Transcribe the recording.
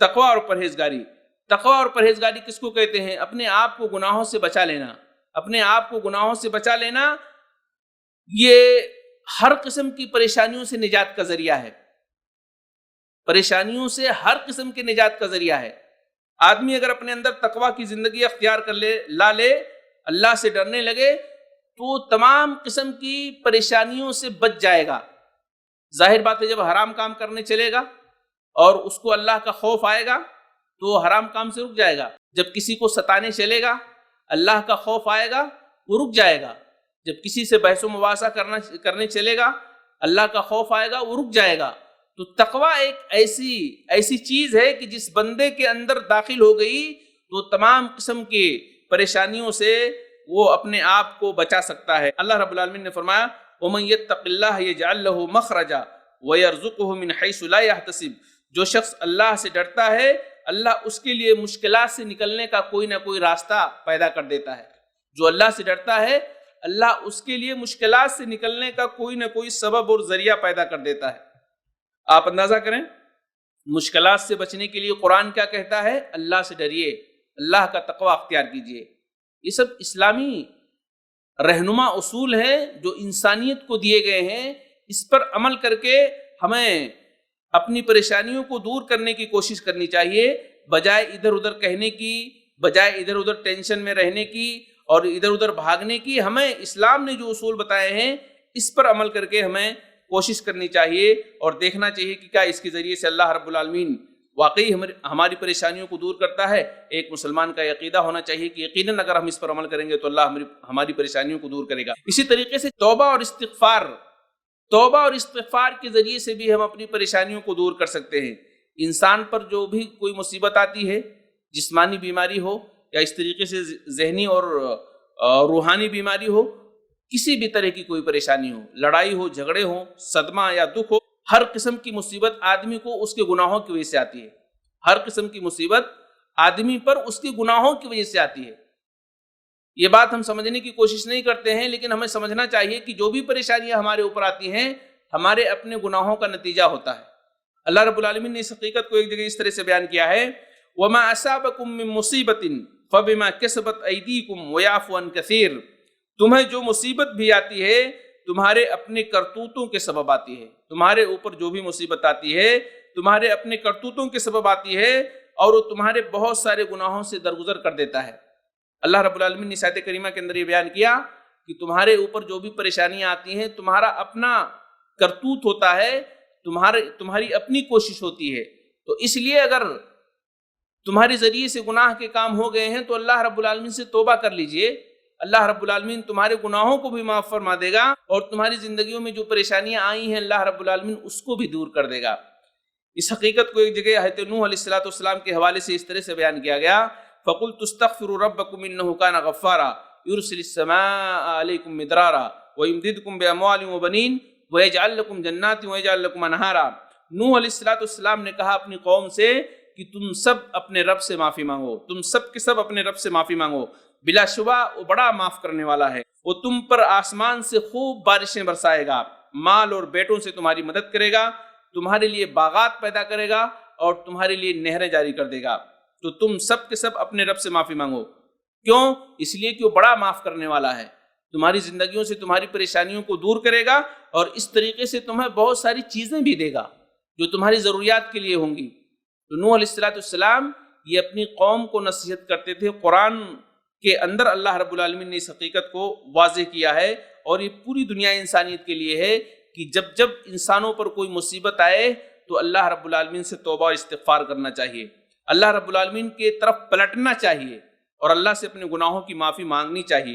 تقوی اور پرہیزگاری. تقوی اور پرہیزگاری کس کو کہتے ہیں؟ اپنے آپ کو گناہوں سے بچا لینا. اپنے آپ کو گناہوں سے بچا لینا یہ ہر قسم کی پریشانیوں سے نجات کا ذریعہ ہے. پریشانیوں سے ہر قسم کے نجات کا ذریعہ ہے. آدمی اگر اپنے اندر تقوی کی زندگی اختیار کر لے اللہ سے ڈرنے لگے تو تمام قسم کی پریشانیوں سے بچ جائے گا. ظاہر بات ہے جب حرام کام کرنے چلے گا اور اس کو اللہ کا خوف آئے گا تو حرام کام سے رک جائے گا. جب کسی کو ستانے چلے گا اللہ کا خوف آئے گا وہ رک جائے گا. جب کسی سے بحث و مباحثہ کرنے چلے گا اللہ کا خوف آئے گا وہ رک جائے گا. تو تقوی ایک ایسی چیز ہے کہ جس بندے کے اندر داخل ہو گئی تو تمام قسم کی پریشانیوں سے وہ اپنے آپ کو بچا سکتا ہے. اللہ رب العالمین نے فرمایا وَمَن يَتَّقِ اللَّهَ يَجْعَل لَّهُ مَخْرَجًا وَيَرْزُقْهُ مِنْ حَيْثُ لَا يَحْتَسِبُ. جو شخص اللہ سے ڈرتا ہے اللہ اس کے لیے مشکلات سے نکلنے کا کوئی نہ کوئی راستہ پیدا کر دیتا ہے. جو اللہ سے ڈرتا ہے اللہ اس کے لیے مشکلات سے نکلنے کا کوئی نہ کوئی سبب اور ذریعہ پیدا کر دیتا ہے. آپ اندازہ کریں مشکلات سے بچنے کے لیے قرآن کیا کہتا ہے؟ اللہ سے ڈریے، اللہ کا تقوی اختیار کیجیے. یہ سب اسلامی رہنما اصول ہیں جو انسانیت کو دیے گئے ہیں. اس پر عمل کر کے ہمیں اپنی پریشانیوں کو دور کرنے کی کوشش کرنی چاہیے، بجائے ادھر ادھر کہنے کی، بجائے ادھر ادھر ٹینشن میں رہنے کی اور ادھر ادھر بھاگنے کی. ہمیں اسلام نے جو اصول بتائے ہیں اس پر عمل کر کے ہمیں کوشش کرنی چاہیے اور دیکھنا چاہیے کہ کیا اس کے ذریعے سے اللہ رب العالمین واقعی ہماری پریشانیوں کو دور کرتا ہے. ایک مسلمان کا عقیدہ ہونا چاہیے کہ یقیناً اگر ہم اس پر عمل کریں گے تو اللہ ہماری پریشانیوں کو دور کرے گا. اسی طریقے سے توبہ اور استغفار کے ذریعے سے بھی ہم اپنی پریشانیوں کو دور کر سکتے ہیں. انسان پر جو بھی کوئی مصیبت آتی ہے، جسمانی بیماری ہو یا اس طریقے سے ذہنی اور روحانی بیماری ہو، کسی بھی طرح کی کوئی پریشانی ہو، لڑائی ہو، جھگڑے ہوں، صدمہ یا دکھ ہو، ہر قسم کی مصیبت آدمی کو اس کے گناہوں کی وجہ سے آتی ہے. ہر قسم کی مصیبت آدمی پر اس کے گناہوں کی وجہ سے آتی ہے. یہ بات ہم سمجھنے کی کوشش نہیں کرتے ہیں، لیکن ہمیں سمجھنا چاہیے کہ جو بھی پریشانیاں ہمارے اوپر آتی ہیں ہمارے اپنے گناہوں کا نتیجہ ہوتا ہے. اللہ رب العالمین نے اس حقیقت کو ایک جگہ اس طرح سے بیان کیا ہے وَمَا أَصَابَكُم مِّن مُّصِيبَةٍ فَبِمَا كَسَبَتْ أَيْدِيكُمْ وَيَعْفُو عَن كَثِيرٍ. تمہیں جو مصیبت بھی آتی ہے تمہارے اپنے کرتوتوں کے سبب آتی ہے. تمہارے اوپر جو بھی مصیبت آتی ہے تمہارے اپنے کرتوتوں کے سبب آتی ہے اور وہ تمہارے بہت سارے گناہوں سے درگزر کر دیتا ہے. اللہ رب العالمین نے آیت کریمہ کے اندر یہ بیان کیا کہ تمہارے اوپر جو بھی پریشانیاں آتی ہیں تمہارا اپنا کرتوت ہوتا ہے، تمہاری اپنی کوشش ہوتی ہے. تو اس لیے اگر تمہارے ذریعے سے گناہ کے کام ہو گئے ہیں تو اللہ رب العالمین سے توبہ کر لیجئے. اللہ رب العالمین تمہارے گناہوں کو بھی معاف فرما دے گا اور تمہاری زندگیوں میں جو پریشانیاں آئی ہیں اللہ رب العالمین اس کو بھی دور کر دے گا. اس حقیقت کو ایک جگہ حضرت نوح علیہ السلام کے حوالے سے اس طرح سے بیان کیا گیا فَقُلْتُ اسْتَغْفِرُوا رَبَّكُمْ إِنَّهُ كَانَ غَفَّارًا يُرْسِلِ السَّمَاءَ عَلَيْكُمْ مِدْرَارًا وَيُمْدِدْكُمْ بِأَمْوَالٍ وَبَنِينَ وَيَجْعَلْ لَكُمْ جَنَّاتٍ وَيَجْعَلْ لَكُمْ أَنْهَارًا. نوح علیہ السلام نے کہا اپنی قوم سے کہ تم سب اپنے رب سے معافی مانگو، تم سب کے سب اپنے رب سے معافی مانگو، بلا شبہ وہ بڑا معاف کرنے والا ہے. وہ تم پر آسمان سے خوب بارشیں برسائے گا، مال اور بیٹوں سے تمہاری مدد کرے گا، تمہارے لیے باغات پیدا کرے گا اور تمہارے لیے نہریں جاری کر دے گا. تو تم سب کے سب اپنے رب سے معافی مانگو. کیوں؟ اس لیے کہ وہ بڑا معاف کرنے والا ہے. تمہاری زندگیوں سے تمہاری پریشانیوں کو دور کرے گا اور اس طریقے سے تمہیں بہت ساری چیزیں بھی دے گا جو تمہاری ضروریات کے لیے ہوں گی. تو نوح علیہ السلام یہ اپنی قوم کو نصیحت کرتے تھے. قرآن کے اندر اللہ رب العالمین نے اس حقیقت کو واضح کیا ہے اور یہ پوری دنیا انسانیت کے لیے ہے کہ جب جب انسانوں پر کوئی مصیبت آئے تو اللہ رب العالمین سے توبہ و استغفار کرنا چاہیے، اللہ رب العالمین کی طرف پلٹنا چاہیے اور اللہ سے اپنے گناہوں کی معافی مانگنی چاہیے.